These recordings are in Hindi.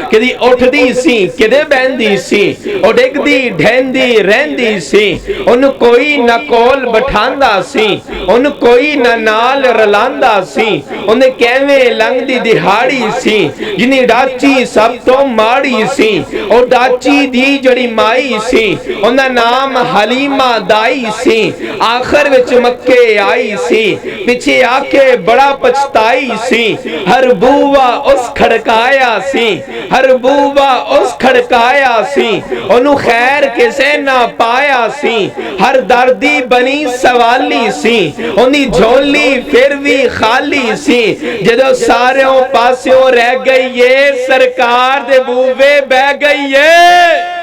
कदी उठदी सी किदे बहंदी सी, ओ डिगदी ढहंदी रहंदी सी, उन कोई ना कोल बिठांदा सी, उन कोई ना नाल रलांदा सी, उन्हें कैवें लंघदी दिहाड़ी सी, जिनी डाची सब तो माड़ी सी, ओ डाची दी जड़ी माई सी, उन्दा नाम हलीमा दाई सी, आखिर विच मक्के आई सी, पिछे आके बड़ा पछताई सी, हर बूवा उस खड़काया सी, हर बूबा उस खड़काया सी, ओनू खैर किसे ना पाया सी, हर दर्दी बनी सवाली सी, ओंदी झोली फिर भी खाली सी, जदों सारों पास्यों रह गई है सरकार दे बूवे बह गई है,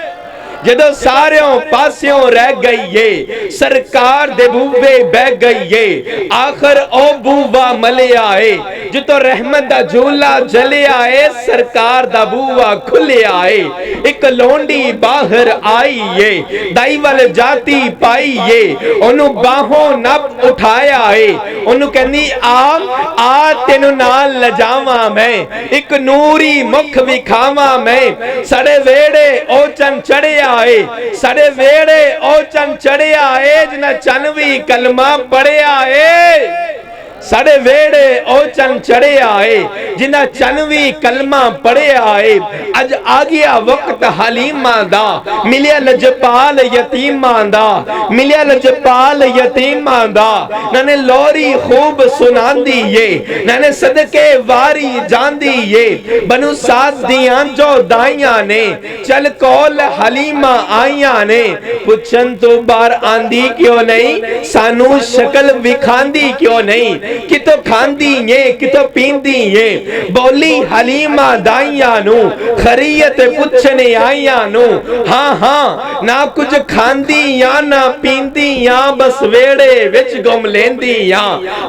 जदों सारों पास्यों रह गई है सरकार दे बूवे बह गई है, आखिर ओ बूवा मलिया है जितो रहमत दा झूला जलिया है, सरकार दा बूवा खुलिया है, एक लोंडी बाहर आई है, दाई वाले जाती पाई है, ओनू बाहों नप उठाया है, ओनू कहनी आ तेनू नाल लजावा मैं, एक नूरी मुख विखावा मैं, सड़े वेड़े ओ चन चढ़िया है, सड़े वेड़े ओ चन चढ़िया है, जिन्हें चन भी कलमा पढ़िया है, साढ़े वेड़े ओ चन चढ़े आए, जिन्हें चन भी कलमा पढ़े आए, अज आ गया वक्त हलीमा दा, मिलिया लजपाल यतीमा दा, मिलिया लजपाल यतीमा दा, नाने लोरी खूब सुनांदी ये, नाने सदके वारी जांदी ये, बनु साथ दियां जो दाइयां ने, चल कौल हलीमा आइयां ने, पुछन तो बार आंदी क्यों नहीं, सानू शक्ल विखांदी क्यों नहीं, कितो खांदी ये कितो पींदी ये, बोली हलीमा दाइया नू, खरीयत पुछने आइया नू, हाँ हाँ ना कुछ खांदी या ना पींदी या, बस वेड़े विच गुम लेंदी या,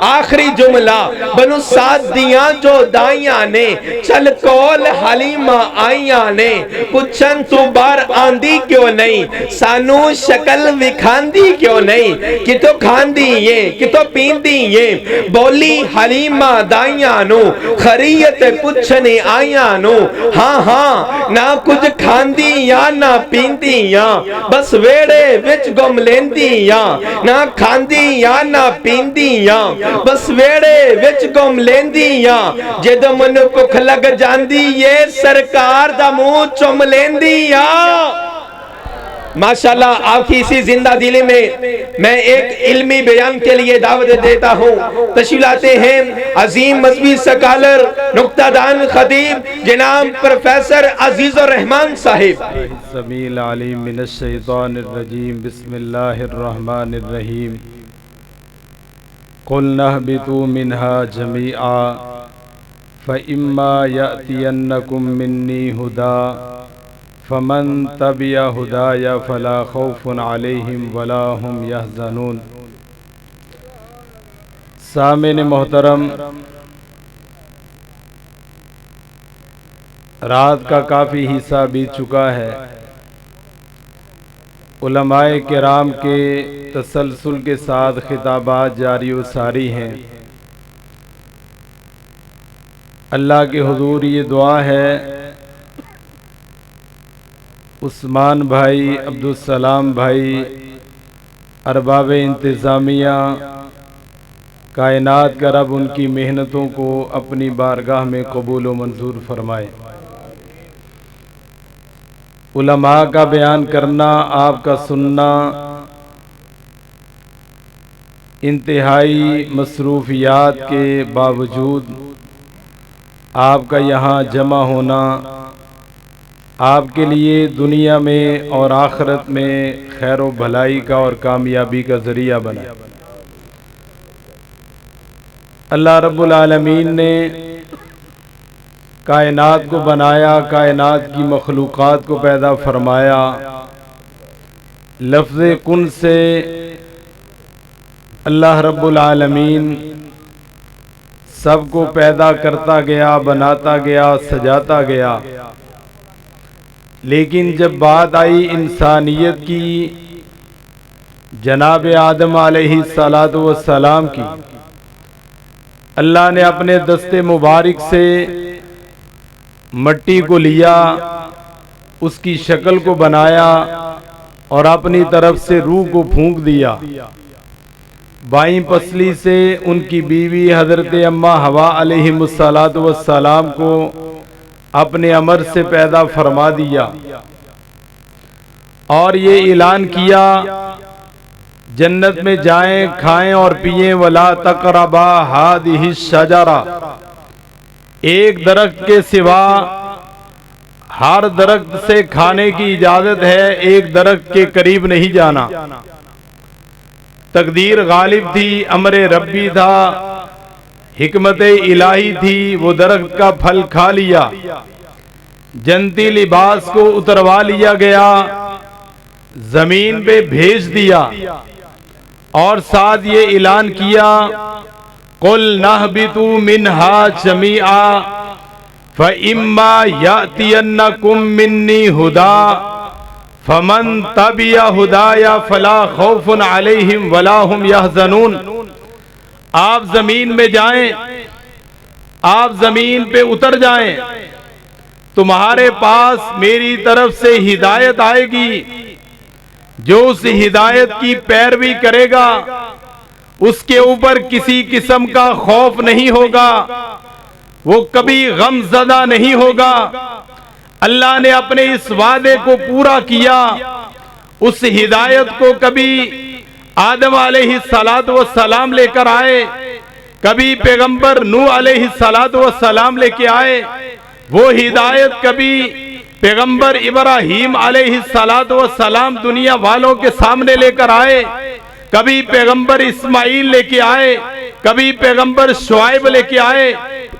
आखिरी जुमला बनु साथ दियां जो दाइया ने, चल कौल हलीमा आइया ने, पुछन तू बार आंदी क्यों नहीं, सानू शक्ल विखांदी क्यों नहीं, कितो खांदी ये कितो पींदी ये, बोली हलीमा दाइया नू, खरीयत पुछने आइया नू, हाँ हाँ ना कुछ खांदी या ना पींदी या, बस वेड़े विच गुम लेंदी या, ना खांदी या ना पींदी या, बस वेड़े विच गुम लेंदी या, जदों मैनू भुख लग जांदी ये सरकार दा मुंह चुम लेंदी या। माशाल्लाह आपकी इसी जिंदा दिली में मैं एक इल्मी बयान के लिए दावत देता हूँ। तशरीफ लाते हैं अजीम मजहबी सकालर नुक्तादान खतीब जनाब प्रोफेसर अजीजुर रहमान साहिब। समील अलीम मिनश शैतानिर रजीम, बिस्मिल्लाहिर रहमानिर रहीम। कुल नहबितू मिन्हा जमीआ फ़इम्मा यअतियन्नकुम मिन्नी हुदा फमन तबिया हुदाया फला खौफुन अलैहिम वला हुम यहज़नून। सामिन मोहतरम, रात का काफ़ी हिस्सा बीत चुका है। उलमाए किराम के तसलसल के साथ खिताबात जारी व सारी हैं। अल्लाह के हुजूर ये दुआ है, उस्मान भाई, अब्दुलसलाम भाई, अरबाब इंतज़ामिया, कायनात का रब उनकी मेहनतों को अपनी बारगाह में कबूल व मंजूर फरमाए। उलमा का बयान करना, आपका सुनना, इंतहाई मसरूफियात के बावजूद आपका यहाँ जमा होना आपके लिए दुनिया में और आखिरत में खैर व भलाई का और कामयाबी का ज़रिया बना। अल्लाह रब्बुल आलमीन ने कायनात को बनाया, कायनात की मखलूक़ात को पैदा फरमाया। लफ्ज़ कुन से अल्लाह रब्बुल आलमीन सबको पैदा करता गया, बनाता गया, सजाता गया। लेकिन जब बात आई इंसानियत की, जनाब आदम अलैहिस्सलातु वस्सलाम की, अल्लाह ने अपने दस्ते मुबारक से मट्टी को लिया, उसकी शक्ल को बनाया और अपनी तरफ से रूह को फूंक दिया। बाईं पसली से उनकी बीवी हजरत अम्मा हवा अलैहिमुस्सलातु वस्सलाम को अपने अमर से पैदा फरमा दिया और ये ऐलान किया, जन्नत में जाएं, खाएं और पिएं, वला तक़रबा हादिहि शजरा, एक दरख्त के सिवा हर दरख्त से खाने की इजाजत है, एक दरख्त के करीब नहीं जाना। तकदीर गालिब थी, अमरे रब्बी था, हिकमत इलाही थी, वो दरख्त का फल खा लिया। जन्नती लिबास को उतरवा लिया गया, जमीन पे भेज दिया और साथ ये ऐलान किया, कुल नहबितु मिन्हा जमीआ फइम्मा यातियन्नकुम मिन्नी हुदा फमन तबिया हुदाया फला खौफुन अलैहिम वला हुम यहज़नून। आप जमीन में जाएं, आप जमीन पे उतर जाएं, तुम्हारे पास मेरी तरफ से हिदायत आएगी। जो उस हिदायत की पैरवी करेगा उसके ऊपर किसी किस्म का खौफ नहीं होगा, वो कभी गमज़दा नहीं होगा। अल्लाह ने अपने इस वादे को पूरा किया। उस हिदायत को कभी आदम अलैहिस्सलातु वस्सलाम लेकर आए, कभी पैगंबर नूह अलैहिस्सलातु वस्सलाम लेके आए। वो हिदायत कभी पैगंबर इब्राहीम अलैहिस्सलातु वस्सलाम दुनिया वालों के सामने लेकर आए, कभी पैगंबर इस्माइल लेके आए, कभी पैगंबर शुआइब लेके आए,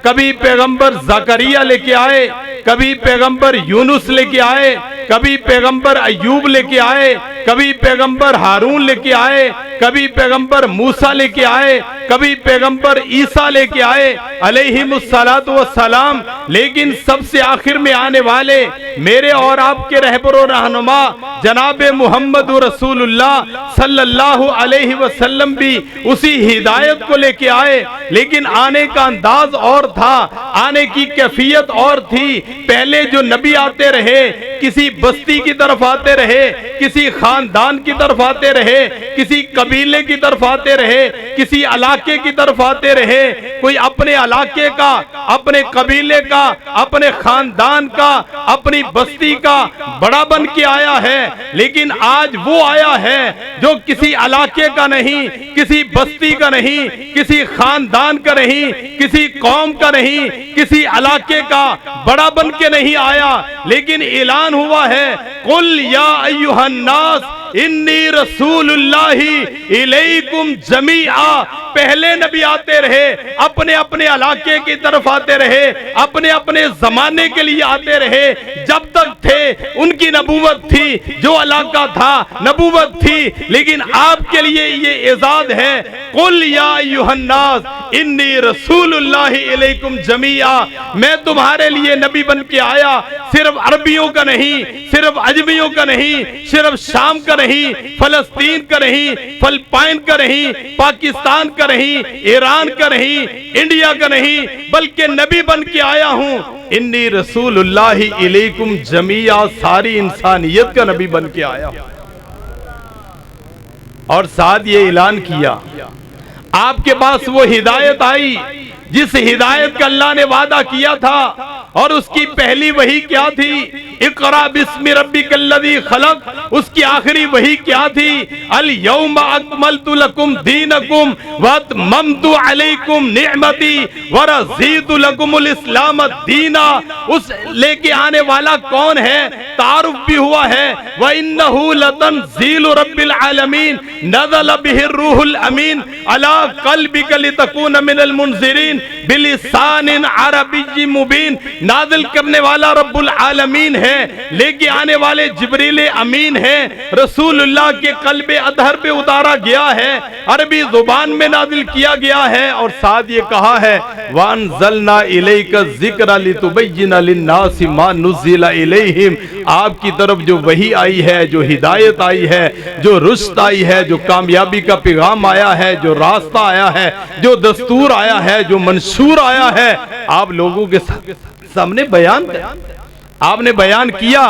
कभी पैगंबर ज़करिया लेके आए, कभी पैगंबर यूनुस लेके आए, कभी पैगंबर अय्यूब लेके आए, कभी पैगंबर हारून लेके आए, कभी पैगंबर मूसा लेके आए, कभी पैगंबर ईसा लेके आए अलैहिमुस्सलातु वस्सलाम। लेकिन सबसे आखिर में आने वाले मेरे और आपके रहबर रहनुमा जनाब मोहम्मद रसूलुल्लाह सल्लल्लाहु अलैहि वसल्लम भी उसी हिदायत को लेके आए। लेकिन आने का अंदाज और था, आने की कैफियत और थी। पहले जो नबी आते रहे किसी बस्ती की तरफ आते रहे, किसी खानदान की तरफ आते रहे, किसी कबीले की तरफ आते रहे, किसी इलाके की तरफ आते रहे। कोई अपने इलाके का, अपने कबीले का, अपने खानदान का, अपनी बस्ती का बड़ा बन के आया है। लेकिन आज वो आया है जो किसी इलाके का नहीं, किसी बस्ती का नहीं, किसी खानदान का नहीं, किसी कौम का नहीं, किसी इलाके का बड़ा बन के नहीं आया। लेकिन ऐलान हुआ है, कुल या अय्युहन नास इन्नी रसूलुल्लाही इलैकुम जमीआ। पहले नबी आते रहे, अपने अपने इलाके की तरफ आते रहे, अपने अपने जमाने के लिए आते रहे। जब तक थे उनकी नबूवत थी, जो इलाका था नबूवत थी। लेकिन आपके लिए ये एजाज है, कुल या अय्युहन नास इन्नी रसूलुल्लाही इलैकुम जमीआ। मैं तुम्हारे लिए नबी बन के आया, सिर्फ अरबियों का नहीं, सिर्फ अजमियों का नहीं, सिर्फ शाम का नहीं, फलस्तीन का नहीं, फिलिपाइन का नहीं, पाकिस्तान का नहीं, ईरान का नहीं, इंडिया का नहीं, बल्कि नबी बन के आया हूं। इन्नी रसूलुल्लाही इलैकुम जमीआ, सारी इंसानियत का नबी बन के आया। और साथ ये ऐलान किया, आपके पास वो हिदायत आई जिस हिदायत का अल्लाह ने वादा किया था। और उसकी पहली वही क्या थी? इक़रा बिस्मि रब्बिकल्लज़ी खलक़। उसकी आखिरी वही क्या थी? अल यौमा अकमलतु लकुम दीनकुम व अतममतु अलैकुम निअमती व रज़ीतु लकुमुल इस्लाम दीना। उस लेके आने वाला कौन है? तारुफ भी हुआ है, व इन्नहु लतंज़ीलु रब्बिल आलमीन नज़ल बिहिर रूहुल अमीन अला क़ल्बिका लितकूना मिनल मुनज़िरीन बिलिसानिन अरबिय्यिन मुबीन। नाज़िल करने वाला रब्बुल आलमीन है, लेके आने वाले जिब्रील अमीन है। रसूलुल्लाह के कल्बे अदहर पे उतारा गया है, अरबी जुबान में नाज़िल किया गया है। और साथ ये कहा है, वअनज़लना इलैका ज़िक्रा लितुबय्यिना लिन्नासि मा नुज़्ज़िला इलैहिम। आपकी तरफ जो वही आई है, जो हिदायत आई है, जो रुश्त आई है, जो कामयाबी का पैगाम आया है, जो रास्ता आया है, जो दस्तूर आया है, जो मंशूर आया है, आप लोगों के सामने बयान कर, आपने बयान किया,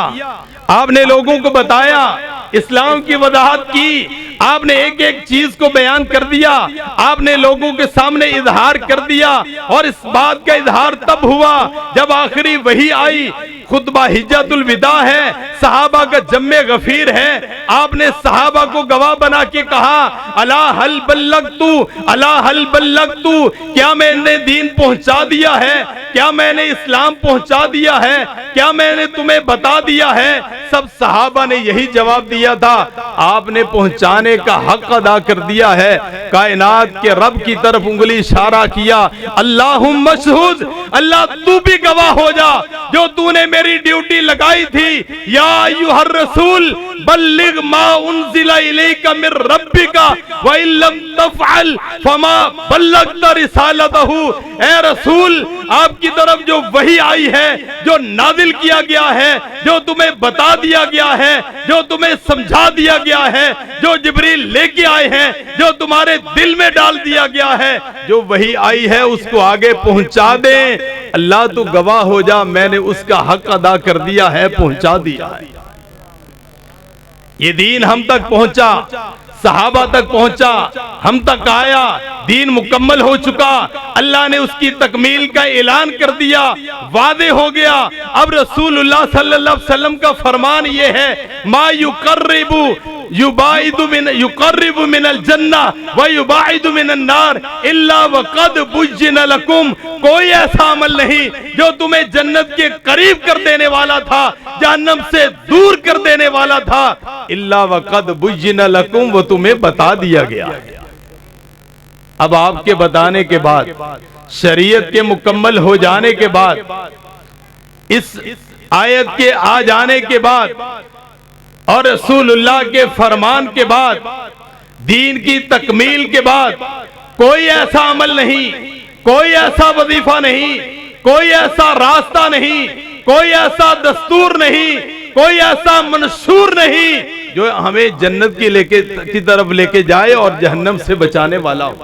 आपने लोगों को बताया, इस्लाम की वजाहत की, आपने एक एक चीज को बयान कर दिया, आपने लोगों के सामने इजहार कर दिया। और इस बात का इजहार तब हुआ जब आखिरी वही आई, खुतबा हिज्जतुल विदा है, सहाबा का जम्मे गफीर है। आपने सहाबा को गवाह बना के कहा, अला हल बल्लगतु, अला हल बल्लगतु, क्या मैंने दीन पहुंचा दिया है, क्या मैंने इस्लाम पहुंचा दिया है, क्या मैंने तुम्हें बता दिया है। सब सहाबा ने यही जवाब दिया था, आपने पहुंचाने का हक अदा कर दिया है। कायनात के रब की तरफ उंगली इशारा किया, अल्लाहुम्मा मशहूद, अल्लाह तू भी गवाह हो जा, जो तूने मेरी ड्यूटी लगाई थी। या अय्युहर रसूल बल्लिग मा उनज़िला इलैका मिर रब्बिका व इल्लम तफ़अल फमा बल्लगता रिसालतहु। ए रसूल, आपकी तरफ जो वही आई है, जो नाजिल किया गया है, जो तुम्हें बता दिया गया है, जो तुम्हें समझा दिया गया है, जो जिब्रील लेके आए हैं, जो तुम्हारे दिल में डाल दिया गया है, जो वही आई है उसको आगे पहुंचा दे। अल्लाह तू गवाह हो जा, मैंने उसका हक अदा कर दिया है, पहुंचा दिया है। ये दीन हम तक पहुंचा, सहाबा तक पहुंचा, हम तक आया, दीन मुकम्मल हो चुका। अल्लाह ने उसकी तकमील का ऐलान कर दिया, वादे हो गया। अब रसूलुल्लाह सल्लल्लाहु अलैहि वसल्लम का फरमान ये है, मा युकर्रिबु मिनल जन्ना व युबाइदु मिनन नार इल्ला वक़द बुज्जिना लकुम। कोई ऐसा अमल नहीं जो तुम्हें जन्नत के करीब कर देने वाला था, जहन्नम से दूर कर देने वाला था, इल्ला वक़द बुज्जिना लकुम, वो तुम्हें बता दिया गया है। अब आपके बताने के बाद, शरीयत के मुकम्मल हो जाने के बाद, इस आयत के आ जाने के बाद और रसूलुल्लाह के फरमान के बाद, दीन की तकमील के बाद, कोई ऐसा अमल नहीं, कोई ऐसा वजीफा नहीं, कोई ऐसा रास्ता नहीं, कोई ऐसा दस्तूर नहीं, कोई ऐसा मंशूर नहीं जो हमें जन्नत की तरफ लेके जाए और जहन्नम से बचाने वाला हो।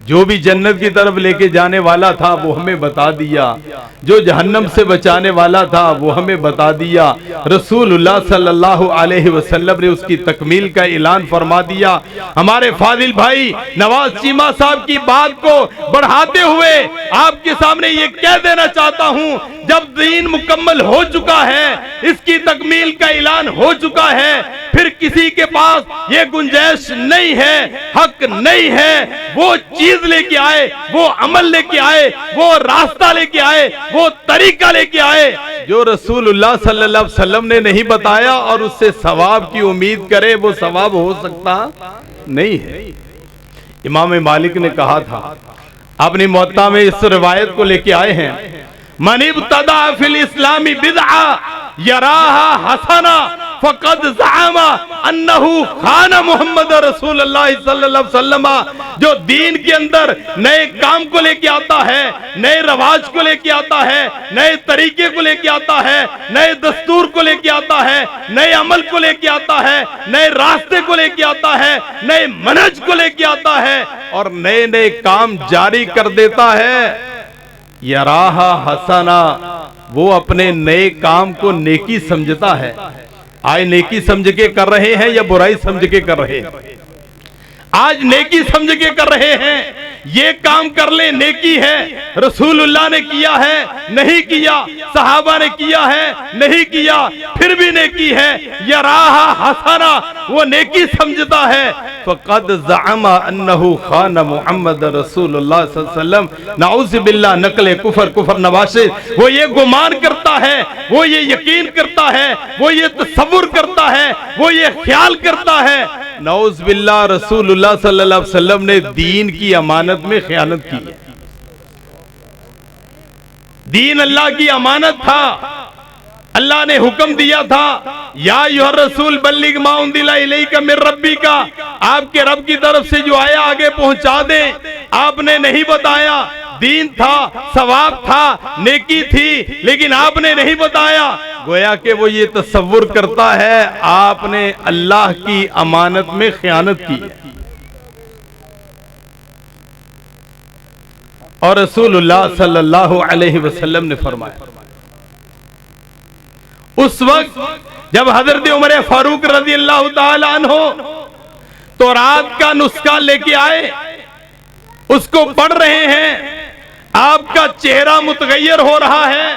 जो भी जन्नत की तरफ लेके जाने वाला था वो हमें बता दिया, जो जहन्नम से बचाने वाला था वो हमें बता दिया। रसूलुल्लाह सल्लल्लाहु अलैहि वसल्लम ने उसकी तकमील का ऐलान फरमा दिया। हमारे फाजिल भाई नवाज चीमा साहब की बात को बढ़ाते हुए आपके सामने ये कह देना चाहता हूं, जब दीन मुकम्मल हो चुका है, इसकी तकमील का ऐलान हो चुका है, फिर किसी के पास ये गुंजाइश नहीं है, हक नहीं है, वो चीज लेके आए, वो अमल लेके आए, वो रास्ता लेके आए, वो तरीका लेके आए जो रसूलुल्लाह सल्लल्लाहु अलैहि वसल्लम ने नहीं बताया, और उससे सवाब की उम्मीद करे, वो सवाब हो सकता नहीं है। इमाम मालिक ने कहा था, अपनी मुअत्ता में इस रिवायत को लेके आए हैं, मन इब्तदा फिल इस्लामी बिदअ यराहा हसना फकद ज़अमा अन्नहु खाना मोहम्मद रसूलुल्लाह सल्लल्लाहु अलैहि वसल्लम। जो दीन के अंदर नए काम को लेके आता है, नए रवाज को लेके आता है, नए तरीके को लेके आता है, नए दस्तूर को लेके आता है, नए अमल को लेके आता है, नए रास्ते को लेके आता है, नए मनहज को लेके आता है और नए नए काम जारी कर देता है, यराहा हसना, वो अपने नए काम को नेकी समझता है। आज नेकी समझ के कर रहे हैं या बुराई समझ के कर रहे हैं? आज नेकी समझ के कर रहे हैं, ये काम कर ले नेकी है। रसूलुल्लाह ने किया है, नहीं किया, सहाबा ने किया है, नहीं किया, फिर भी नेकी है। यराहा हसना, वो नेकी समझता है। फ़क़द ज़अमा अन्नहु खाना मुहम्मद रसूलुल्लाह सल्लल्लाहु अलैहि वसल्लम। नाउज़ बिल्लाह, नकले कुफर नवाशे, वो ये गुमान करता है, वो ये यकीन करता है, वो ये तसव्वुर करता है, वो ये ख्याल करता है। नाउज़ बिल्लाह, रसूलुल्लाह सल्लल्लाहु अलैहि वसल्लम ने दीन की अमानत में खयानत की है। दीन अल्लाह की अमानत था, अल्लाह ने हुक्म दिया था, या अय्युहर रसूल बल्लिग मा उनज़िला इलैका मिर रब्बिका, आपके रब की तरफ से जो आया आगे पहुंचा दे। आपने नहीं बताया, दीन था, सवाब था, नेकी थी, लेकिन आपने नहीं बताया। गोया कि वो ये तसव्वुर करता है आपने अल्लाह की अमानत में खयानत की है। और रसूलुल्लाह सल्लल्लाहु अलैहि वसल्लम ने फरमाया, उस वक्त जब हजरत उमर फारूक रजी अल्लाह ताला अन्हो तो रात का नुस्खा लेके आए, उसको पढ़ रहे हैं, आपका चेहरा मुतगैर हो रहा है।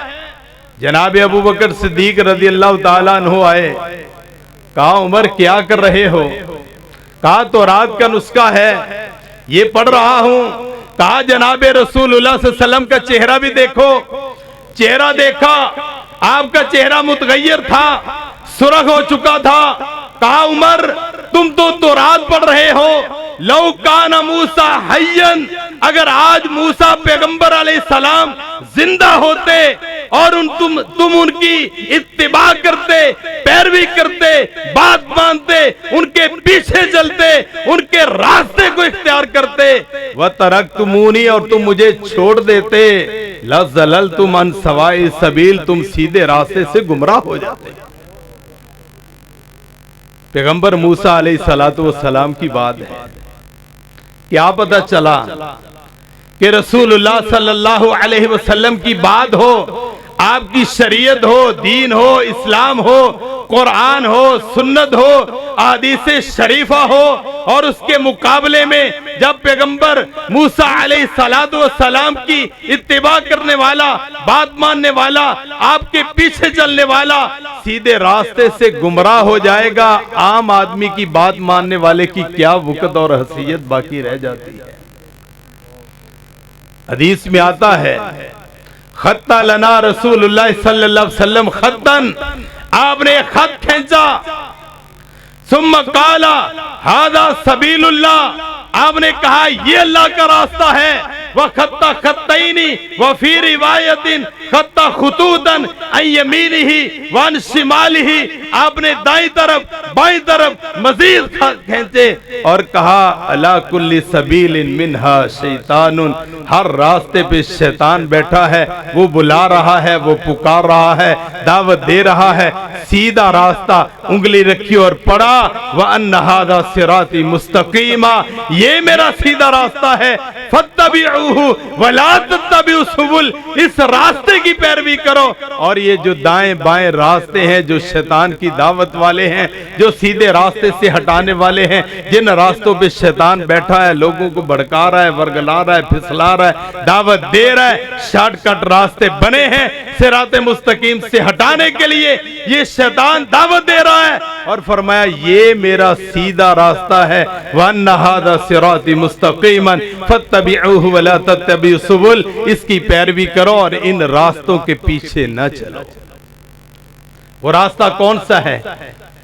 जनाब अबू बकर सिद्दीक रजी अल्लाह ताला अन्हो आए, कहा उमर क्या कर रहे हो? कहा तो रात का नुस्खा है, ये पढ़ रहा हूं। कहा जनाब रसूलुल्लाह सल्लल्लाहु अलैहि वसल्लम का चेहरा भी देखो। चेहरा देखा, आपका चेहरा मुतगैर था, सुर्ख हो चुका था। कहा उमर तुम तो रात पढ़ रहे हो, लौ काना मूसा हय्यन, अगर आज मूसा पैगंबर अलैहिस्सलाम जिंदा होते और तुम उनकी इत्तिबा करते, पैरवी करते, बात मानते, उनके पीछे चलते, उनके रास्ते को इख्तियार करते, व तरक्तुमूनी, और तुम मुझे छोड़ देते, लज़ललतुम अन सवाई सबील, तुम सीधे रास्ते से गुमराह हो जाते। पैगंबर मूसा अलैहिस्सलातु वस्सलाम की बात है। क्या पता चला कि रसूलुल्लाह सल्लल्लाहु अलैहि वसल्लम की बात हो, आपकी शरीयत हो, दीन हो, इस्लाम हो, कुरान हो, सुन्नत हो, हदीस शरीफा हो, और उसके मुकाबले में जब पैगंबर मूसा अलैहिस्सलातु वस्सलाम की इत्तिबा करने वाला, बात मानने वाला, आपके पीछे चलने वाला सीधे रास्ते से गुमराह हो जाएगा, आम आदमी की बात मानने वाले की क्या वक़्त और हैसियत बाकी रह जाती है। हदीस में आता है, खत्ता लना रसूलुल्लाह सल्लल्लाहु अलैहि वसल्लम खत्तन, आपने खत खींचा, सुम्मा काला हादा सबीलुल्लाह, आपने कहा ये अल्लाह का रास्ता है। वह खत्ता खत्तैनी व फी रिवायतिन खत्ता खुतूतन अन यमीनिही व अन शिमालिही, आपने दाईं तरफ बाईं तरफ मजीद खींचे और कहा अला कुल्ली सबीलिन मिनहा शैतानुन, हर रास्ते पे शैतान बैठा है, वो बुला रहा है, वो पुकार रहा है, दावत दे रहा है, सीधा रास्ता उंगली रखी और पढ़ा, व अन्ना हादा सिराती मुस्तकीमा, ये मेरा सीधा रास्ता है, फत्तबिऊहु वला तत्तबिउ सुबुल, इस रास्ते की पैरवी करो। और ये जो दाएं बाएं रास्ते हैं, जो शैतान की दावत वाले हैं, जो सीधे रास्ते से हटाने वाले हैं, जिन रास्तों पे शैतान बैठा है, लोगों को भड़का रहा है, वर्गला रहा है, फिसला रहा है, दावत दे रहा है, शॉर्टकट रास्ते बने हैं सिराते मुस्तकीम से हटाने के लिए, ये शैतान दावत दे रहा है। और फरमाया ये मेरा सीधा रास्ता है, वन्ना हादा सिराती मुस्तकीमन फत्तबिऊहु वला तत्तबिउ सुबुल, इसकी पैरवी करो और इन रास्तों के पीछे न चलो। वो रास्ता कौन सा है?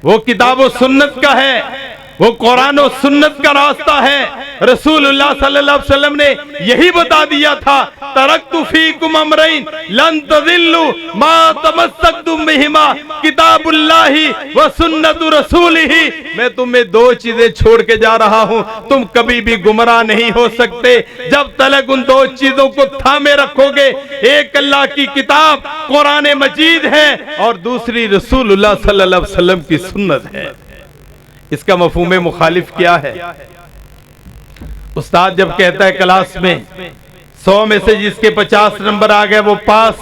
वो किताब और सुन्नत का है, वो कुरान और सुन्नत का रास्ता है। रसूलुल्लाह सल्लल्लाहु अलैहि वसल्लम ने यही बता दिया था, तरक्तु फीकुम अमरैन लन तज़िल्लु मा तमस्सकतुम बिहिमा किताबुल्लाहि व सुन्नतु रसूलिही, मैं तुम्हें दो चीजें छोड़ के जा रहा हूं, तुम कभी भी गुमराह नहीं हो सकते जब तलक उन दो चीजों को थामे रखोगे। एक अल्लाह की किताब कुरान मजीद है और दूसरी रसूलुल्लाह सल्लल्लाहु अलैहि वसल्लम की सुन्नत है। इसका मफहूम मुखालिफ क्या है? उस्ताद जब कहता है क्लास में 100 में से जिसके 50 नंबर आ गए वो पास,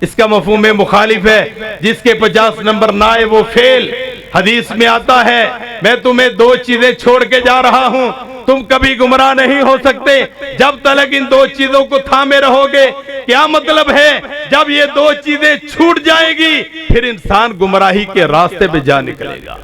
इसका मफहूम मुखालिफ है, जिसके 50 नंबर ना आए वो फेल। हदीस में आता है मैं तुम्हें दो चीजें छोड़ के जा रहा हूं, तुम कभी गुमराह नहीं हो सकते जब तक इन दो चीजों को थामे रहोगे। क्या मतलब है? जब ये दो चीजें छूट जाएगी फिर इंसान गुमराही के रास्ते पे जा निकलेगा।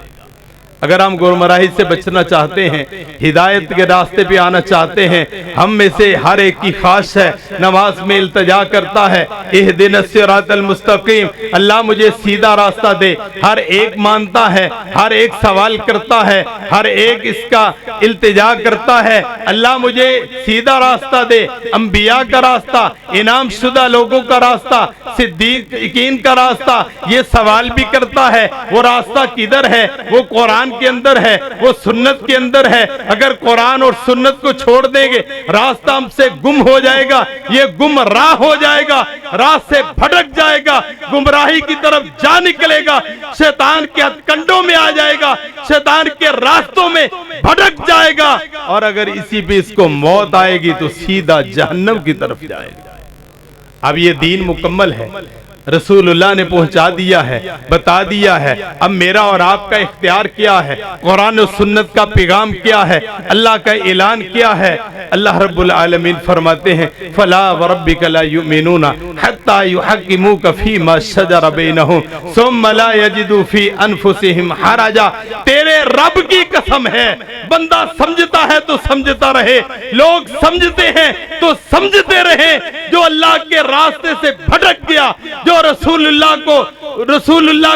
अगर हम गुमराही से बचना चाहते हैं, हिदायत के रास्ते पे आना चाहते हैं, हम में से हर एक की ख्वाहिश है, नमाज में इल्तिजा करता है इहदिनस सिरातल मुस्तकीम, अल्लाह मुझे सीधा रास्ता दे। हर एक मानता है, हर एक सवाल करता है, हर एक इसका इल्तिजा करता है, अल्लाह मुझे सीधा रास्ता दे। अंबिया का रास्ता, इनाम शुदा लोगों का रास्ता, सिद्दीकीन का रास्ता, ये सवाल भी करता है वो रास्ता किधर है? वो कुरान के अंदर है, वो सुन्नत के अंदर है। अगर कुरान और सुन्नत को छोड़ देंगे रास्ता हमसे गुम हो जाएगा, ये गुमराह हो जाएगा, राह से भटक जाएगा, गुमराही की तरफ जा निकलेगा, शैतान के हथकंडों में आ जाएगा, शैतान के रास्तों में भटक जाएगा, और अगर इसी पे इसको मौत आएगी तो सीधा जहन्नम की तरफ जाएगा। अब ये दीन मुकम्मल है, रसूलुल्लाह ने पहुंचा दिया है, बता दिया है। अब मेरा और आपका इख्तियार क्या है? कुरान और सुन्नत का पैगाम क्या है? अल्लाह का ऐलान क्या है? अल्लाह रब्बुल आलमीन फरमाते हैं, फला वरब्बिका ला युमिनूना हत्ता युहक्किमूका फीमा शजर बैनहुम सुम्मा ला यजिदू फी अनफुसिहिम हरजा। तेरे रब की कसम है, बंदा समझता है तो समझता रहे, लोग समझते हैं तो समझते रहे। जो अल्लाह के रास्ते से भटक गया, जो रसूलुल्लाह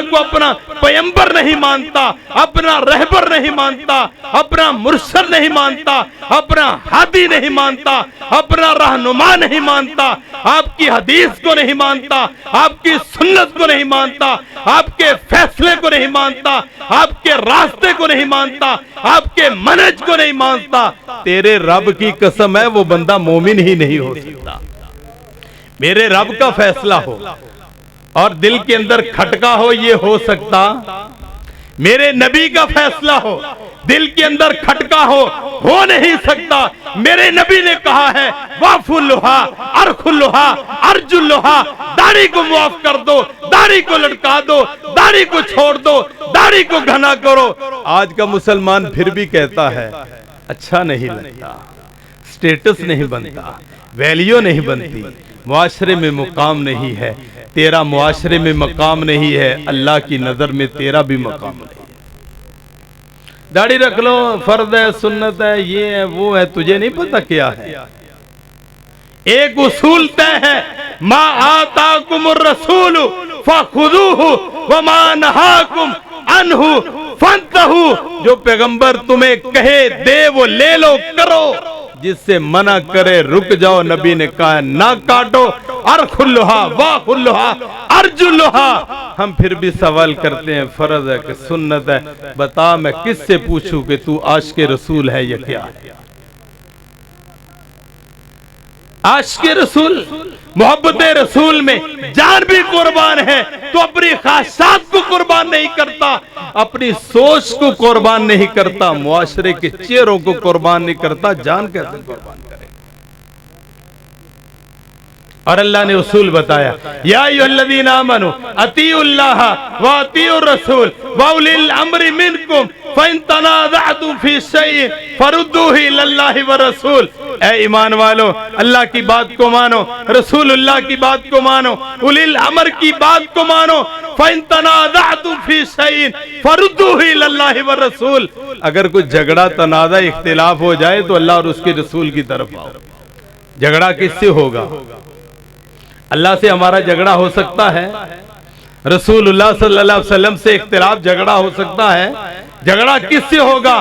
को अपना पैगंबर नहीं मानता, अपना रहबर नहीं मानता, अपना मुर्शद नहीं मानता, अपना हादी नहीं मानता, अपना रहनुमा नहीं मानता, आपकी हदीस को नहीं मानता, आपकी सुन्नत को नहीं मानता, आपके फैसले को नहीं मानता, आपके रास्ते को नहीं मानता, आपके मनहज को नहीं मानता, तेरे रब की कसम है वो बंदा मोमिन ही नहीं हो सकता। मेरे रब का फैसला हो और दिल के अंदर खटका हो, ये हो सकता। मेरे नबी का फैसला हो, दिल के अंदर खटका हो नहीं सकता। मेरे नबी ने कहा है, वाफुल्लुहा अरखुल्लुहा अर्जुल्लुहा, दाढ़ी को माफ कर दो, दाढ़ी को लटका दो, दाढ़ी को छोड़ दो, दाढ़ी को घना करो। आज का मुसलमान फिर भी कहता है अच्छा नहीं लगता, स्टेटस नहीं बनता, वैल्यू नहीं बनती, मुआशरे में मुकाम नहीं है। तेरा मुआशरे में मकाम नहीं है, अल्लाह की नजर में तेरा भी मकाम नहीं है। दाढ़ी रख लो, फर्ज है, सुन्नत है, ये है, वो है, तुझे नहीं पता क्या है। एक उसूल तय है, मा आताकुमुर रसूल फखुदूहु व मा नहाकुम अन्हु फंतहु। जो पैगंबर तुम्हें कहे दे वो ले लो, करो, जिससे मना करे रुक जाओ। नबी ने कहा ना काटो, अरखुल्लुहा वाखुल्लुहा अर्जुल्लुहा। हम फिर भी सवाल करते हैं, फर्ज है कि सुन्नत है, बता मैं किससे पूछूं कि तू आशिक़े रसूल है या क्या है? आशिक़े रसूल, मोहब्बत रसूल में जान भी कुर्बान है तो अपनी ख्वाहिशात को कुर्बान नहीं करता, अपनी सोच को कुर्बान नहीं करता, मुआशरे के चेहरों को कुर्बान नहीं करता, जान कैसे कुर्बान करे? और अल्लाह ने उसूल बताया, या अय्युहल्लज़ीना आमनू अतीउल्लाह व अतीउर रसूल व उलिल अम्रि मिनकुम फ़इन तनाज़अतुम फ़ी शैइन फरुद्दूहु इलल्लाहि व रसूल। ऐ ईमान वालो, अल्लाह की बात को मानो, रसूलुल्लाह की बात को मानो, उलिल अम्र की बात को मानो। फ़इन तनाज़अतुम फ़ी शैइन फरुद्दूहु इलल्लाहि व रसूल। अगर कुछ झगड़ा, तनाज़ा, इख्तिलाफ हो जाए तो अल्लाह और उसके रसूल की तरफ आओ। झगड़ा किससे होगा? अल्लाह से हमारा झगड़ा हो सकता है, रसूलुल्लाह सल्लल्लाहु अलैहि वसल्लम से इख्तिलाफ झगड़ा हो सकता है। झगड़ा किससे होगा?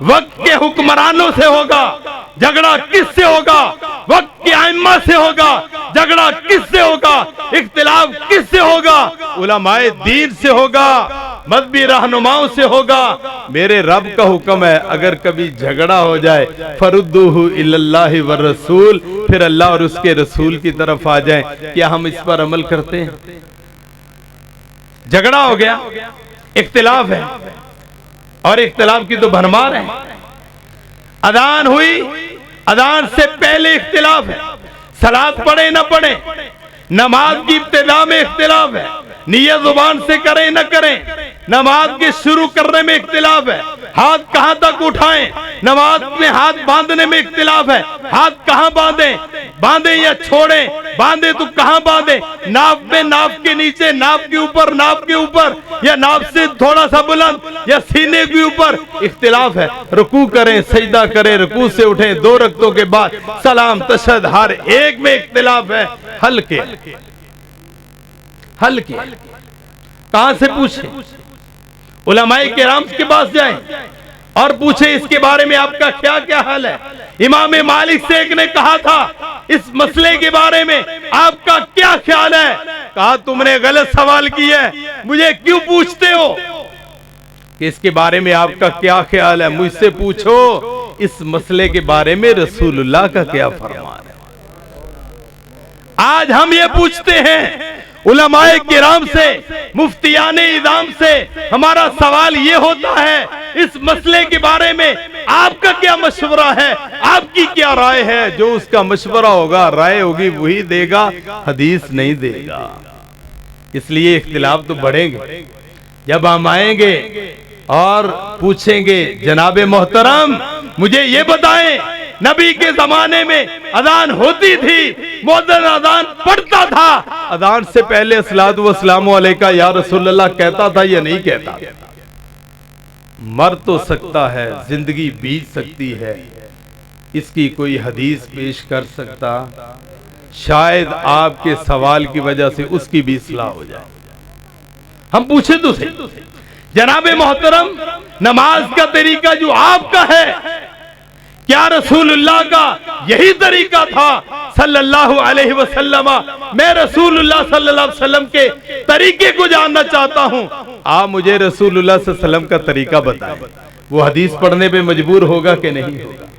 वक्त के हुक्मरानों से होगा। झगड़ा किससे होगा? वक्त के आइम्मा से होगा। झगड़ा किससे होगा? इख्तिलाफ किससे होगा? उलमाए दीन से होगा, मज़हबी रहनुमाओं से होगा। मेरे रब का हुक्म है, अगर कभी झगड़ा हो जाए फरुद्दूहु इलल्लाहि व रसूल, फिर अल्लाह और उसके रसूल की तरफ आ जाए। क्या हम इस पर अमल करते हैं? झगड़ा हो गया, इख्तिलाफ है, और इख्तिलाफ की तो भरमार है। अजान हुई, अजान से पहले इख्तिलाफ है, सलात पढ़े न पढ़े, नमाज की इब्तिदा में इख्तिलाफ है, नियत जुबान से करें न करें, नमाज के शुरू करने में इख्तिलाफ है, हाथ कहां तक उठाएं, नमाज में हाथ बांधने में इख्तिलाफ है, हाथ कहां बांधे या छोड़ें, बांधे तो कहां बांधे, नाप में, नाप के नीचे, नाप के ऊपर, नाप के ऊपर, या नाप से थोड़ा सा बुलंद, या सीने के ऊपर, इख्तिलाफ है। रुकू करें, सजदा करें, रुकू से उठें, 2 रकतों के बाद सलाम तशहद, हर एक में इख्तिलाफ है। हल्के कहां से पूछे? उलमाए किराम के पास जाएं और पूछे इसके बारे में आपका क्या क्या हाल है। इमाम मालिक से एक ने कहा था, इस मसले के बारे में आपका क्या ख्याल है? कहा तुमने गलत सवाल किया है, मुझे क्यों पूछते हो कि इसके बारे में आपका क्या ख्याल है? मुझसे पूछो इस मसले के बारे में रसूलुल्लाह का क्या फरमान है। आज हम ये पूछते हैं उलमाए किराम से, मुफ्तियाने इज़ाम से, हमारा सवाल ये होता है इस मसले के बारे में आपका क्या मशवरा है, आपकी क्या राय है? जो उसका मशवरा होगा, राय होगी, वही देगा, हदीस नहीं देगा। इसलिए इख्तिलाफ तो बढ़ेंगे। जब हम आएंगे और पूछेंगे जनाबे मोहतरम मुझे ये बताएं, नबी के जमाने में अजान होती थी, मुअज्जिन अजान पढ़ता था, अजान से पहले अस्सलातु वस्सलामु अलैका या रसूलल्लाह कहता था या नहीं कहता? मर तो सकता है, जिंदगी बीत सकती है, इसकी कोई हदीस पेश कर सकता? शायद आपके सवाल की वजह से उसकी भी इस्लाह हो जाए। हम पूछे तो सही, जनाबे मोहतरम नमाज का तरीका जो आपका है, क्या रसूलुल्लाह का यही तरीका था सल्लल्लाहु अलैहि वसल्लम? मैं रसूलुल्लाह सल्लल्लाहु अलैहि वसल्लम के तरीके को जानना चाहता हूं। आप मुझे रसूलुल्लाह सल्लल्लाहु अलैहि वसल्लम का तरीका बताएं। वो हदीस पढ़ने पे मजबूर होगा कि नहीं होगा?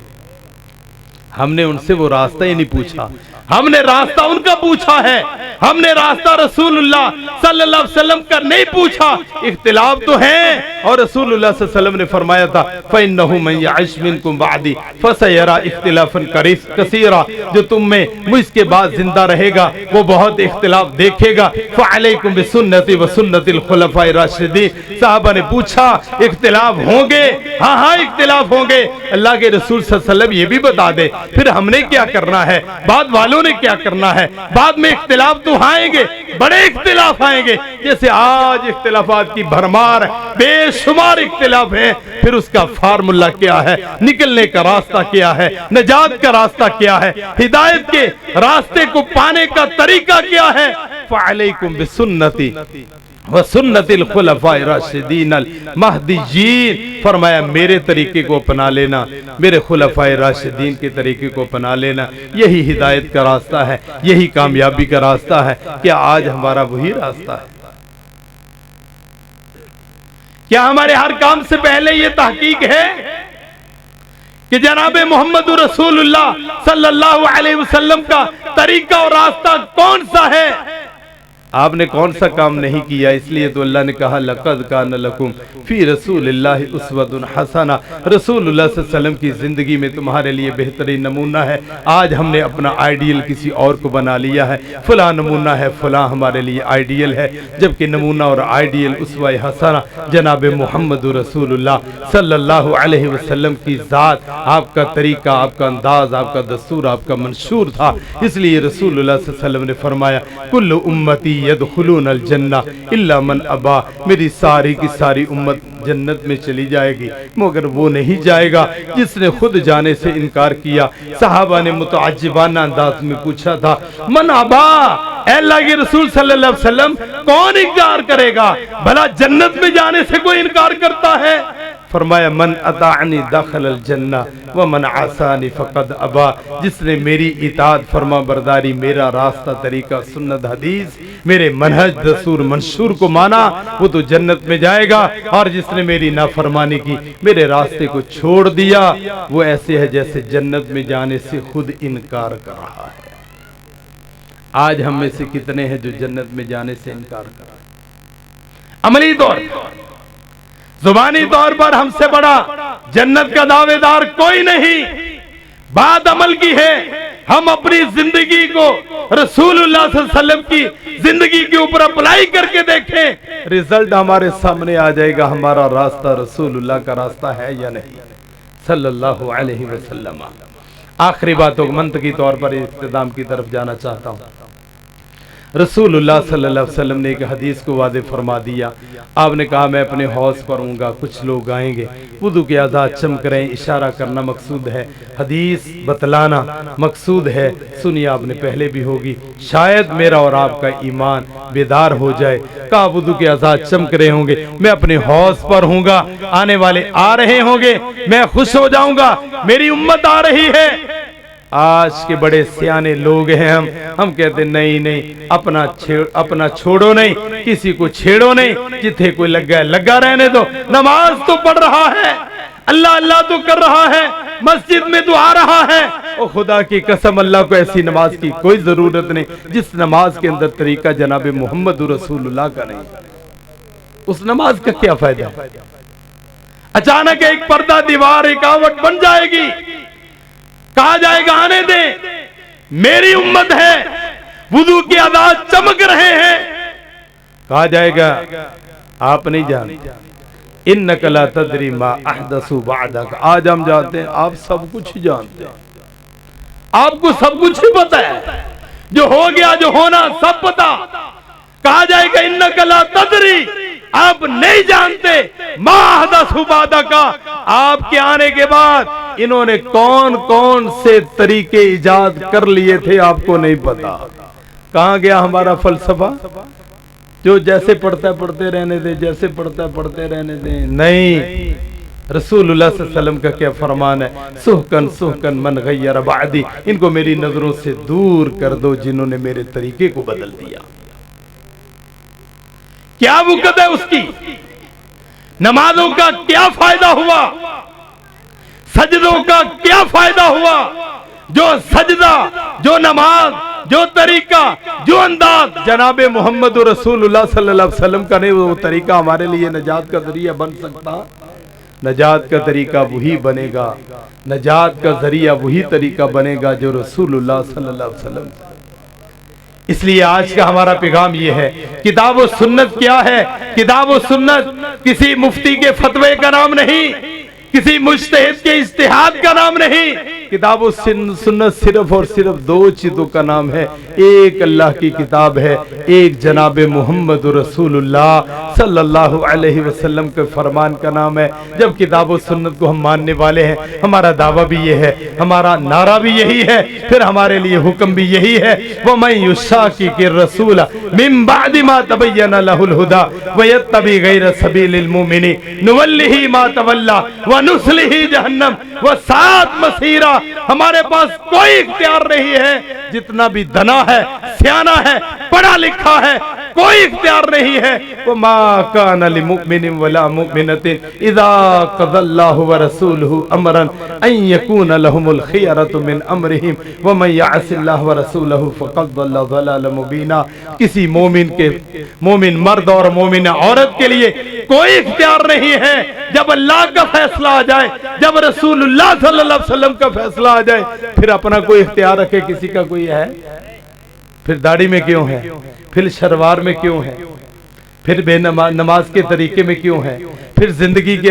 हमने उनसे वो रास्ता ही नहीं पूछा, हमने रास्ता उनका पूछा है। हमने रास्ता रसूलुल्लाह सल्लल्लाहु अलैहि वसल्लम का नहीं पूछा। इख्तिलाफ तो है, और रसूलुल्लाह सल्लल्लाहु अलैहि वसल्लम ने फरमाया था फ़इन्नहु मन यअश मिनकुम बअदी फसयरा इख्तिलाफन कसीरा, जो तुम में मुझके बाद जिंदा रहेगा वो बहुत इख्तिलाफ देखेगा। फ़अलैकुम बिसुन्नती व सुन्नतिल खुलफाए राशिदीन। साहबा ने पूछा इख्तिलाफ होंगे? हाँ हाँ इख्तिलाफ होंगे। अल्लाह के रसूल सल्लल्लाहु अलैहि वसल्लम ये भी बता दे फिर हमने क्या करना है, बाद वालों ने क्या करना है। बाद में इख्तिलाफ तो आएंगे, बड़े इख्तिलाफ आएंगे, जैसे आज इख्तिलाफात की भरमार, बेशुमार इख्तिलाफ है। फिर उसका फार्मूला क्या है, निकलने का रास्ता क्या है, नजात का रास्ता क्या है, हिदायत के रास्ते को पाने का तरीका क्या है? फ़अलैकुम बिसुन्नती व सुन्नतिल खुलफाए राशिदीन अल महदीयीन। फरमाया मेरे तरीके को अपना लेना, मेरे खुलफाए राशिदीन के तरीके को अपना लेना, यही हिदायत का रास्ता है, यही कामयाबी का रास्ता है। क्या आज हमारा वही रास्ता है? क्या हमारे हर काम से पहले ये तहकीक है कि जनाबे मोहम्मद रसूलुल्लाह सल्लल्लाहु अलैहि वसल्लम का तरीका और रास्ता कौन सा है? आपने कौन सा काम नहीं किया? इसलिए तो अल्लाह ने कहा लक़द कान लकुम फी रसूलिल्लाहि उस्वतुन हसना। रसूलुल्लाह सल्लल्लाहु अलैहि वसल्लम की जिंदगी में तुम्हारे लिए बेहतरीन नमूना है। आज हमने अपना आइडियल किसी और को बना लिया है, फला नमूना है, फला हमारे लिए आइडियल है, जबकि नमूना और आइडियल उस्वा हसना जनाब मोहम्मद रसूलुल्लाह सल्लल्लाहु अलैहि वसल्लम की ज़ात, आपका तरीका, आपका अंदाज, आपका दस्तूर, आपका मंशूर था। इसलिए रसूलुल्लाह सल्लल्लाहु अलैहि वसल्लम ने फरमाया कुल्लु उम्मती यदखुलून अल जन्ना इल्ला मन अबा। मेरी सारी की सारी उम्मत जन्नत में चली जाएगी मगर वो नहीं जाएगा जिसने खुद जाने से इनकार किया। सहाबा ने मुतअज्जिबाना अंदाज में पूछा था मन अबा, अल्लाह के रसूल सल्लल्लाहु अलैहि वसल्लम कौन इनकार करेगा? भला जन्नत में जाने से कोई इनकार करता है? फरमाया मन अताअनी दखल अल जन्ना व मन आसानी फ़क़द अबा। जिसने मेरी इताअत फरमा बरदारी, मेरा रास्ता तरीका सुन्नत हदीस, मेरे मनहज दस्तूर मंशूर को माना वो तो जन्नत में जाएगा, और जिसने मेरी नाफरमानी की, मेरे रास्ते को छोड़ दिया, वो ऐसे है जैसे जन्नत में जाने से खुद इनकार कर रहा है। आज हम में से कितने हैं जो जन्नत में जाने से इनकार कर रहे हैं? अमली तौर पर, जुबानी तौर पर हमसे बड़ा जन्नत का दावेदार कोई नहीं। बात अमल की है। हम अपनी जिंदगी को रसूलुल्लाह सल्लल्लाहु अलैहि वसल्लम की जिंदगी के ऊपर अप्लाई करके देखें, रिजल्ट हमारे सामने आ जाएगा। हमारा रास्ता रसूलुल्लाह का रास्ता है या नहीं सल्लल्लाहु अलैहि वसल्लम। आखिरी बातों को मंतकी तौर पर इख्तिताम की तरफ जाना चाहता हूँ। रसूलुल्लाह सल्लल्लाहु अलैहि वसल्लम ने एक हदीस को वादे फरमा दिया। आपने कहा मैं अपने हौज पर हूँगा, कुछ लोग आएंगे, वुदू के आज़ाद चमक रहे हैं, इशारा करना मकसूद है, हदीस बतलाना मकसूद है। सुनिए, आपने पहले भी होगी, शायद मेरा और आपका ईमान बेदार हो जाए। कहा वुदू के आज़ाद चमक रहे होंगे, मैं अपने हौज पर हूँगा, आने वाले आ रहे होंगे, मैं खुश हो जाऊंगा, मेरी उम्मत आ रही है। आज के बड़े सियाने लोग हैं हम कहते नहीं नहीं, अपना छोड़ो नहीं, किसी को छेड़ो नहीं, जिथे कोई लगा रहने दो। नमाज तो पढ़ रहा है, अल्लाह अल्लाह तो कर रहा है, मस्जिद में तो आ रहा है, और खुदा की कसम अल्लाह को ऐसी नमाज की कोई जरूरत नहीं जिस नमाज के अंदर तरीका जनाब मोहम्मद रसूलुल्लाह का नहीं। उस नमाज का क्या फायदा? अचानक एक पर्दा दीवार रुकावट बन जाएगी, कहा जाएगा आने दे, मेरी उम्मत है, वुदू की अदात चमक रहे हैं, कहा जाएगा आप नहीं जानते, इन्नका ला तदरी मा अहदसु बअदक। आज हम जानते हैं, आप सब कुछ जानते हैं, आपको सब कुछ ही पता है, जो हो गया जो होना सब पता। कहा जाएगा इन्नका ला तदरी, आप नहीं जानते मा अहदसु बअदक, आपके आने के बाद इन्होंने कौन कौन से तरीके इजाद कर लिए थे आपको नहीं पता। कहां गया हमारा फलसफा? जो जैसे पढ़ता है पढ़ते रहने दे, जैसे पढ़ता है पढ़ते रहने दे। नहीं, रसूलुल्लाह सल्लल्लाहु अलैहि वसल्लम का क्या फरमान है, सुहकन सुहकन मन गय्यर बादी, इनको मेरी नजरों से दूर कर दो जिन्होंने मेरे तरीके को बदल दिया। क्या वक़्त है उसकी? नमाजों का क्या फायदा हुआ? सजदों का क्या फायदा हुआ? जो सजदा, जो नमाज, जो तरीका, जो अंदाज जनाबे मोहम्मद रसूलुल्लाह सल्लल्लाहु अलैहि वसल्लम का नहीं, वो तरीका हमारे लिए नजात का जरिया बन सकता? नजात का तरीका वही बनेगा, नजात का जरिया वही तरीका बनेगा जो रसूलुल्लाह सल्लल्लाहु अलैहि वसल्लम। इसलिए आज का हमारा पैगाम ये है, किताब और सुन्नत क्या है? किताब और सुन्नत किसी मुफ्ती के फतवे का नाम नहीं, किसी मुज्तहिद के इज्तिहाद का नाम नहीं। किताब और सुन्नत सिर्फ और सिर्फ दो चीजों का नाम है, एक अल्लाह की किताब है, एक जनाब मोहम्मद रसूलुल्लाह सल्लल्लाहु अलैहि वसल्लम के फरमान का नाम है। जब किताब और सुन्नत को हम मानने वाले हैं, हमारा दावा भी ये है, हमारा नारा भी यही है, फिर हमारे लिए हुक्म भी यही है, वमन युशाकिकिर रसूल मिन बादि मा तबय्यन लहुल हुदा व यत्तबि गैर सबीलिल मुमिनीन नुवल्लिही मा तवल्ला व नुस्लिही जहन्नम व सात मसीरा। हमारे पास कोई इख्तियार नहीं है, जितना भी दना है, सियाना है, पढ़ा लिखा है, कोई इख्तियार नहीं है। वो मा कान लिमुमिनिन वला मुमिनतिन इज़ा क़ज़ल्लाहु व रसूलुहु अमरन अन यकून लहुमुल खियरतु मिन अमरिहिम व मन यअसिल्लाह व रसूलहु फ़क़द ज़ल्ला ज़लालन मुबीना। किसी मोमिन मर्द और मोमिन औरत के लिए कोई इख्तियार नहीं है। जब अल्लाह का फैसला आ जाए, जब रसूलुल्लाह सल्लल्लाहु अलैहि वसल्लम का फैसला आ जाए, फिर अपना कोई इख्तियार रखे किसी का कोई है? फिर दाढ़ी में क्यों है? फिर शलवार में क्यों है? फिर नमाज के तरीके में क्यों है? फिर जिंदगी के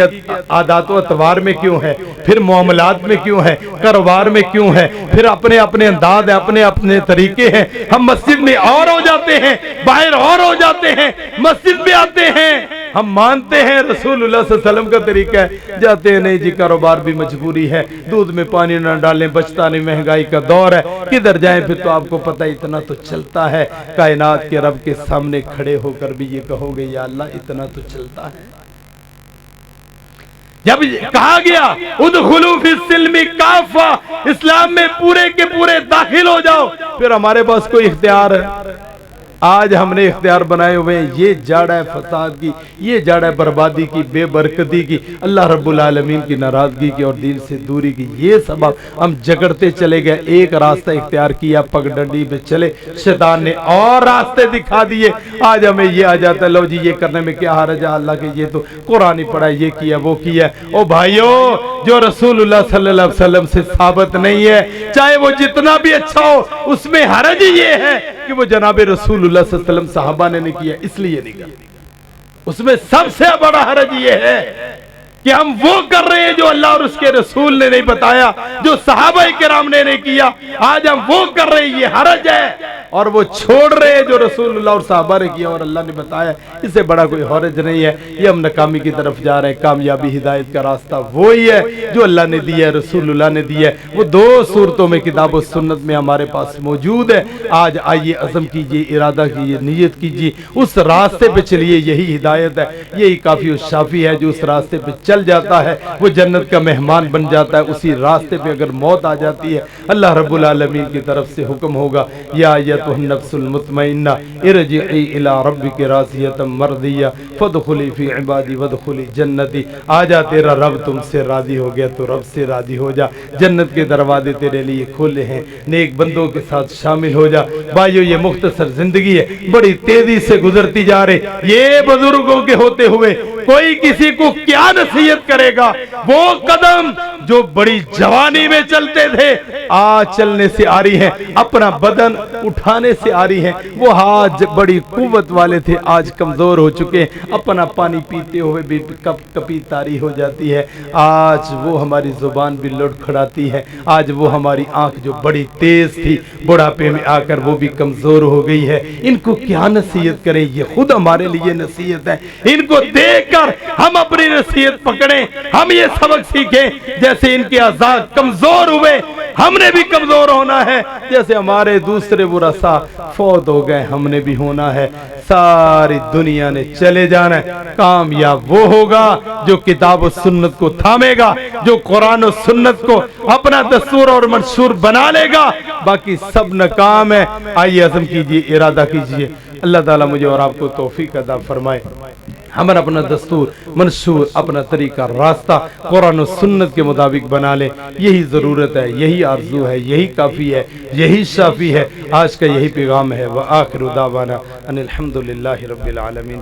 आदात व अतवार में क्यों है? फिर मामलात में क्यों है? कारोबार में क्यों है? फिर अपने अपने अंदाज है, अपने अपने तरीके हैं। हम मस्जिद में और हो जाते हैं, बाहर और हो जाते हैं, मस्जिद में आते हैं, हम मानते हैं रसूलुल्लाह सल्लल्लाहु अलैहि वसल्लम का तरीका है, जाते हैं नहीं जी कारोबार भी मजबूरी है, दूध में पानी ना डालें, बचता नहीं, महंगाई का दौर है, किधर जाएं? फिर तो आपको पता है इतना तो चलता है। कायनात के रब के सामने खड़े होकर भी ये कहोगे या अल्लाह इतना तो चलता है। जब कहा गया उदखुलू फिस्सिल्मी काफा, इस्लाम में पूरे के पूरे दाखिल हो जाओ, फिर हमारे पास कोई इख्तियार है? आज हमने इख्तियार बनाए हुए हैं, ये जाड़ा है फसाद की, ये जाड़ा है बर्बादी की, बेबरकती की, अल्लाह रब्बुल आलमीन की नाराजगी की और दीन से दूरी की। ये सबब हम जगड़ते चले गए, एक रास्ता इख्तियार किया, पगडंडी पे चले, शैतान ने और रास्ते दिखा दिए। आज हमें ये आ जाता है, लो जी ये करने में क्या हर्ज है, अल्लाह के ये तो कुरान ही पढ़ा, ये किया वो किया। ओ भाइयों, जो रसूलुल्लाह सल्लल्लाहु अलैहि वसल्लम से साबित नहीं है, चाहे वो जितना भी अच्छा हो, उसमें हर्ज ये है कि वो जनाब रसूलुल्लाह सल्लल्लाहु अलैहि वसल्लम साहबा ने नहीं किया, इसलिए नहीं किया। उसमें सबसे बड़ा हर्ज ये है कि हम वो कर रहे हैं जो अल्लाह और उसके रसूल ने नहीं बताया, जो सहाबा किराम ने नहीं किया, आज हम वो कर रहे हैं, ये हर्ज है। और वो छोड़ रहे हैं जो रसूलुल्लाह और सहाबा ने किया और अल्लाह ने बताया, इससे बड़ा कोई हरज नहीं है। ये हम नाकामी की तरफ जा रहे हैं। कामयाबी हिदायत का रास्ता वो ही है जो अल्लाह ने दिया है, रसूलुल्लाह ने दिया है। वो 2 सूरतों में किताब और सुन्नत में हमारे पास मौजूद है। आज आइए अज़म कीजिए, इरादा कीजिए, नीयत कीजिए, उस रास्ते पे चलिए। यही हिदायत है, यही काफ़ी और शाफी है। जो उस रास्ते पे चल जाता है वो जन्नत का मेहमान बन जाता है। उसी रास्ते पे अगर मौत आ जाती है, अल्लाह रब्बुल आलमीन की तरफ से हुक्म होगा, या अय्युहन नफ्सुल मुतमइन्ना इरजिई इला रब्बिकी राज़ियतम मर्दिया फदखुली फी इबादी वदखुली जन्नती। आजा, तेरा रब तुमसे राजी हो गया तो रब से राजी हो जा। जन्नत के दरवाजे तेरे लिए खोले हैं, नेक बंदों के साथ शामिल हो जा। भाइयों, ये मुख्तसर जिंदगी है, बड़ी तेजी से गुजरती जा रही। ये बुजुर्गों के होते हुए कोई किसी को क्या नसीहत करेगा? वो कदम जो बड़ी जवानी में चलते थे आज चलने से आ रही है, अपना बदन उठाने से आ रही है। वो हाथ बड़ी कुव्वत वाले थे, आज कमजोर हो चुके हैं। अपना पानी पीते हुए भी कप कपी तारी हो जाती है। आज वो हमारी जुबान भी लड़खड़ाती है। आज वो हमारी आंख जो बड़ी तेज थी, बुढ़ापे में आकर वो भी कमजोर हो गई है। इनको क्या नसीहत करें? ये खुद हमारे लिए नसीहत है। इनको देखकर हम अपनी नसीहत पकड़ें, हम ये सबक सीखें। जैसे इनके आज़ाद कमजोर हुए, हमने भी कमजोर होना है। जैसे हमारे दूसरे बुरसा फौत हो गए, हमने भी होना है। सारी दुनिया ने चले जाना है। कामयाब वो होगा जो किताब और सुन्नत को थामेगा, जो कुरान और सुन्नत को अपना दस्तूर और मंशूर बना लेगा। बाकी सब नाकाम है। आइए अज़म कीजिए, इरादा कीजिए। अल्लाह ताला मुझे और आपको तौफीक अता फरमाए। हमारा अपना दस्तूर मंशूर, अपना तरीका, रास्ता कुरान और सुन्नत के मुताबिक बना ले। यही ज़रूरत है, यही आरज़ू है, यही काफ़ी है, यही शाफी है। आज का यही पैगाम है। व आखिरु दावाना अनिल हम्दुलिल्लाहि रब्बिल आलमीन।